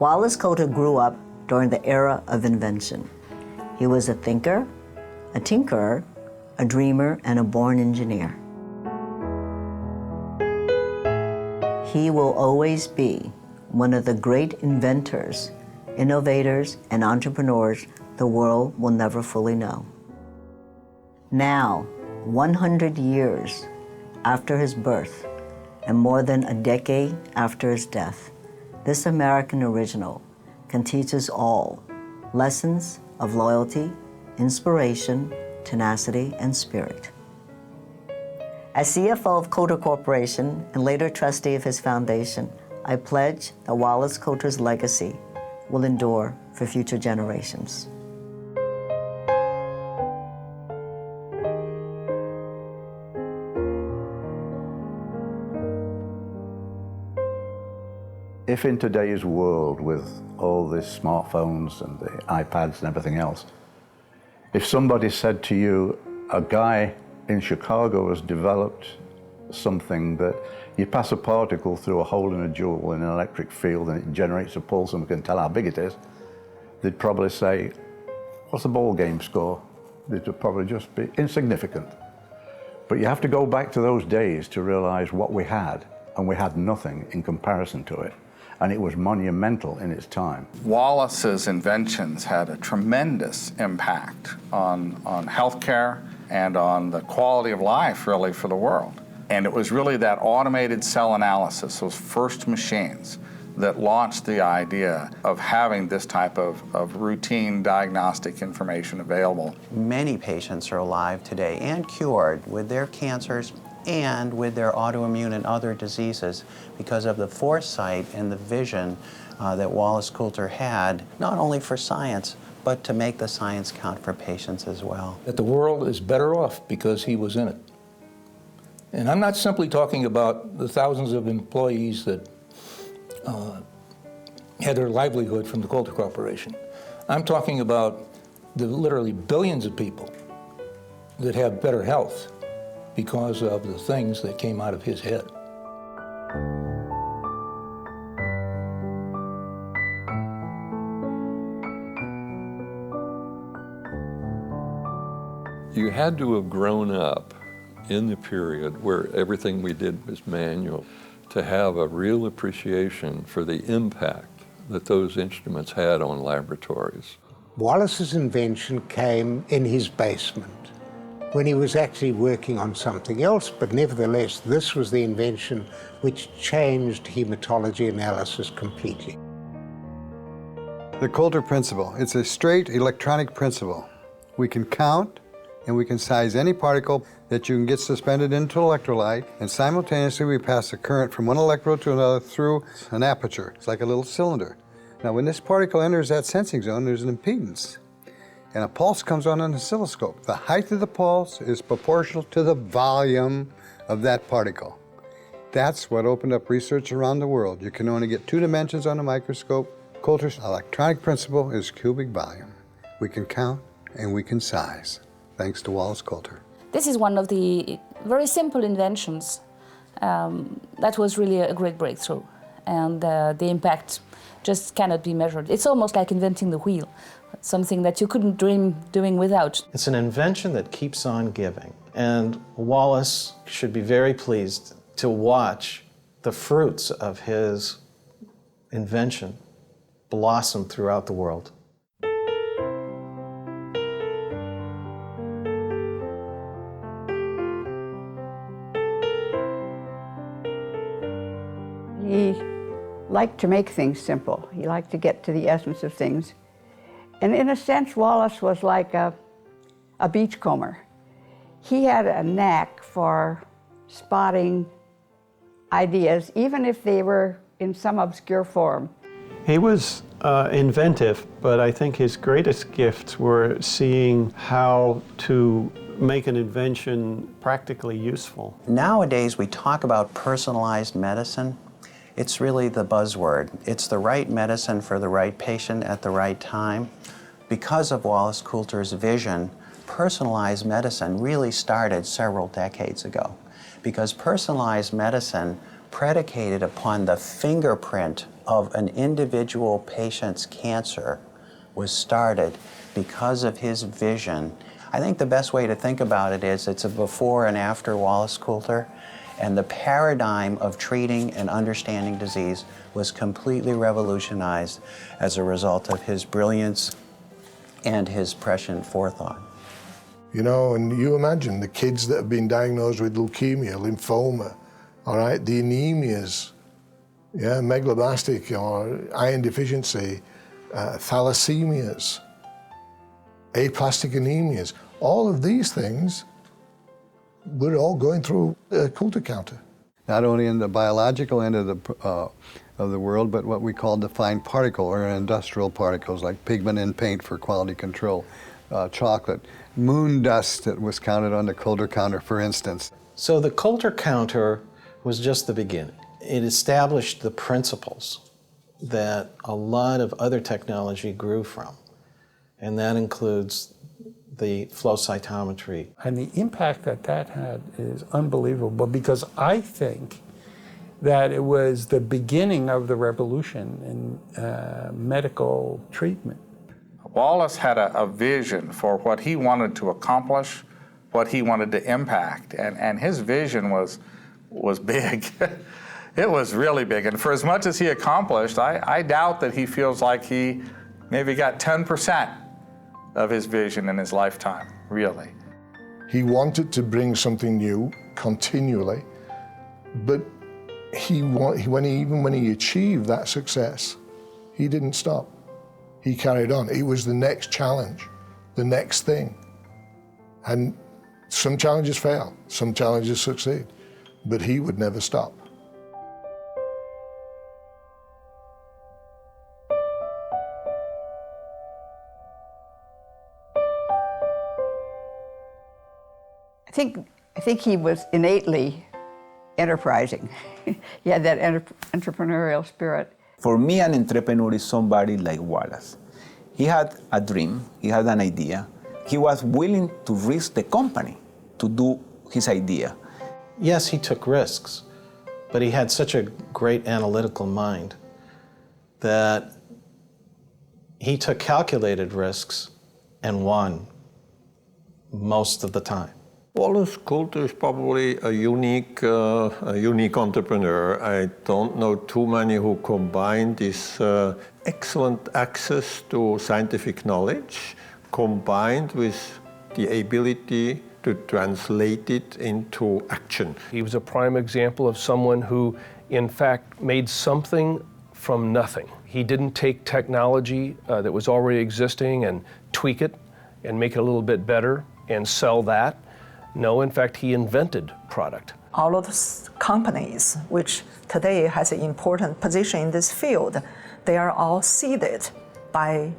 Wallace Coulter grew up during the era of invention. He was a thinker, a tinkerer, a dreamer, and a born engineer. He will always be one of the great inventors, innovators, and entrepreneurs the world will never fully know. Now, 100 years after his birth and more than a decade after his death, this American original can teach us all lessons of loyalty, inspiration, tenacity, and spirit. As CFO of Coulter Corporation and later trustee of his foundation, I pledge that Wallace Coulter's legacy will endure for future generations. If in today's world, with all these smartphones and the iPads and everything else, if somebody said to you, a guy in Chicago has developed something that you pass a particle through a hole in a jewel in an electric field and it generates a pulse and we can tell how big it is, they'd probably say, what's the ball game score? It would probably just be insignificant. But you have to go back to those days to realize what we had, and we had nothing in comparison to it. And it was monumental in its time. Wallace's inventions had a tremendous impact on healthcare and on the quality of life, really, for the world. And it was really that automated cell analysis, those first machines, that launched the idea of having this type of routine diagnostic information available. Many patients are alive today and cured with their cancers and with their autoimmune and other diseases because of the foresight and the vision that Wallace Coulter had, not only for science, but to make the science count for patients as well. That the world is better off because he was in it. And I'm not simply talking about the thousands of employees that had their livelihood from the Coulter Corporation. I'm talking about the literally billions of people that have better health because of the things that came out of his head. You had to have grown up in the period where everything we did was manual to have a real appreciation for the impact that those instruments had on laboratories. Wallace's invention came in his basement when he was actually working on something else, but nevertheless, this was the invention which changed hematology analysis completely. The Coulter principle, it's a straight electronic principle. We can count and we can size any particle that you can get suspended into electrolyte, and simultaneously we pass a current from one electrode to another through an aperture. It's like a little cylinder. Now when this particle enters that sensing zone, there's an impedance, and a pulse comes on an oscilloscope. The height of the pulse is proportional to the volume of that particle. That's what opened up research around the world. You can only get 2 dimensions on a microscope. Coulter's electronic principle is cubic volume. We can count and we can size, thanks to Wallace Coulter. This is one of the very simple inventions that was really a great breakthrough, and the impact just cannot be measured. It's almost like inventing the wheel, something that you couldn't dream doing without. It's an invention that keeps on giving, and Wallace should be very pleased to watch the fruits of his invention blossom throughout the world. He liked to make things simple. He liked to get to the essence of things. And in a sense, Wallace was like a beachcomber. He had a knack for spotting ideas, even if they were in some obscure form. He was inventive, but I think his greatest gifts were seeing how to make an invention practically useful. Nowadays, we talk about personalized medicine. It's really the buzzword. It's the right medicine for the right patient at the right time. Because of Wallace Coulter's vision, personalized medicine really started several decades ago. Because personalized medicine predicated upon the fingerprint of an individual patient's cancer was started because of his vision. I think the best way to think about it is it's a before and after Wallace Coulter, and the paradigm of treating and understanding disease was completely revolutionized as a result of his brilliance and his prescient forethought. You know, and you imagine the kids that have been diagnosed with leukemia, lymphoma, all right, the anemias, yeah, megaloblastic or iron deficiency, thalassemias, aplastic anemias, all of these things, we're all going through a Coulter counter. Not only in the biological end of the world, but what we call defined particle or industrial particles like pigment in paint for quality control, chocolate, moon dust that was counted on the Coulter counter, for instance. So the Coulter counter was just the beginning. It established the principles that a lot of other technology grew from, and that includes the flow cytometry. And the impact that that had is unbelievable, because I think that it was the beginning of the revolution in medical treatment. Wallace had a vision for what he wanted to accomplish, what he wanted to impact, and his vision was big. It was really big, and for as much as he accomplished, I doubt that he feels like he maybe got 10% of his vision in his lifetime, really. He wanted to bring something new continually, but even when he achieved that success, he didn't stop. He carried on. It was the next challenge, the next thing. And some challenges fail, some challenges succeed, but he would never stop. I think he was innately enterprising. He had that entrepreneurial spirit. For me, an entrepreneur is somebody like Wallace. He had a dream, he had an idea. He was willing to risk the company to do his idea. Yes, he took risks, but he had such a great analytical mind that he took calculated risks and won most of the time. Wallace Coulter is probably a unique entrepreneur. I don't know too many who combine this excellent access to scientific knowledge combined with the ability to translate it into action. He was a prime example of someone who, in fact, made something from nothing. He didn't take technology that was already existing and tweak it and make it a little bit better and sell that. No, in fact, he invented product. All of those companies, which today has an important position in this field, they are all seeded by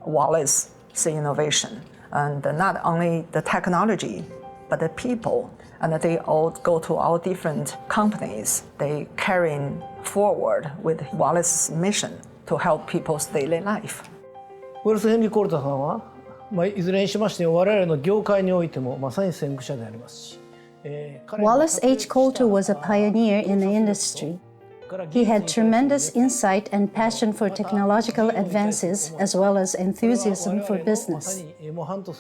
Wallace's innovation. And not only the technology, but the people. And they all go to all different companies. They carrying forward with Wallace's mission to help people's daily life. ウォルス・ヘンリー・コルターさんはいずれにしましても我々の業界においてもまさに先駆者でありますし。Wallace H. Coulter was a pioneer in the industry. He had tremendous insight and passion for technological advances, as well as enthusiasm for business.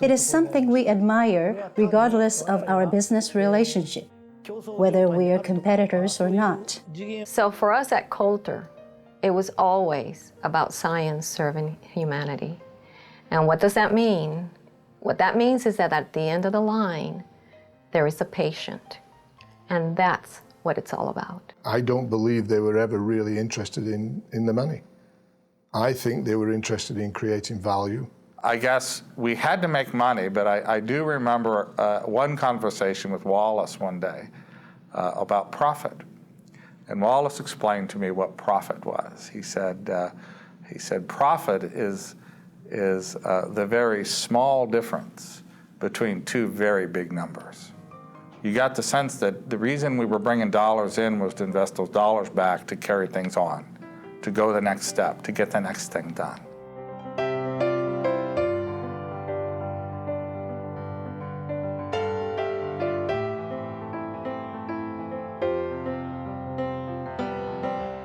It is something we admire regardless of our business relationship, whether we are competitors or not. So for us at Coulter, it was always about science serving humanity. And what does that mean? What that means is that at the end of the line, there is a patient. And that's what it's all about. I don't believe they were ever really interested in the money. I think they were interested in creating value. I guess we had to make money, but I do remember one conversation with Wallace one day about profit. And Wallace explained to me what profit was. He said profit is the very small difference between two very big numbers. You got the sense that the reason we were bringing dollars in was to invest those dollars back to carry things on, to go the next step, to get the next thing done.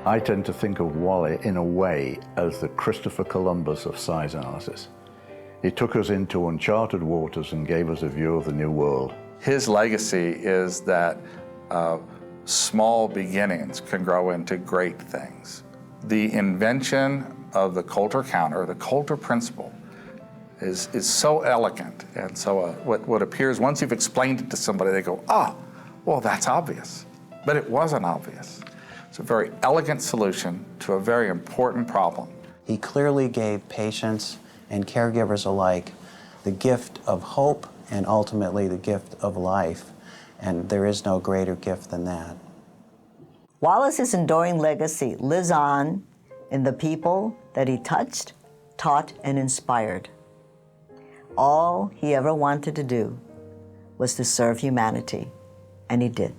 I tend to think of Wally in a way as the Christopher Columbus of size analysis. He took us into uncharted waters and gave us a view of the new world. His legacy is that small beginnings can grow into great things. The invention of the Coulter counter, the Coulter principle, is so elegant, and so what appears, once you've explained it to somebody, they go, ah, well, that's obvious. But it wasn't obvious. It's a very elegant solution to a very important problem. He clearly gave patients and caregivers alike the gift of hope and ultimately the gift of life, and there is no greater gift than that. Wallace's enduring legacy lives on in the people that he touched, taught, and inspired. All he ever wanted to do was to serve humanity, and he did.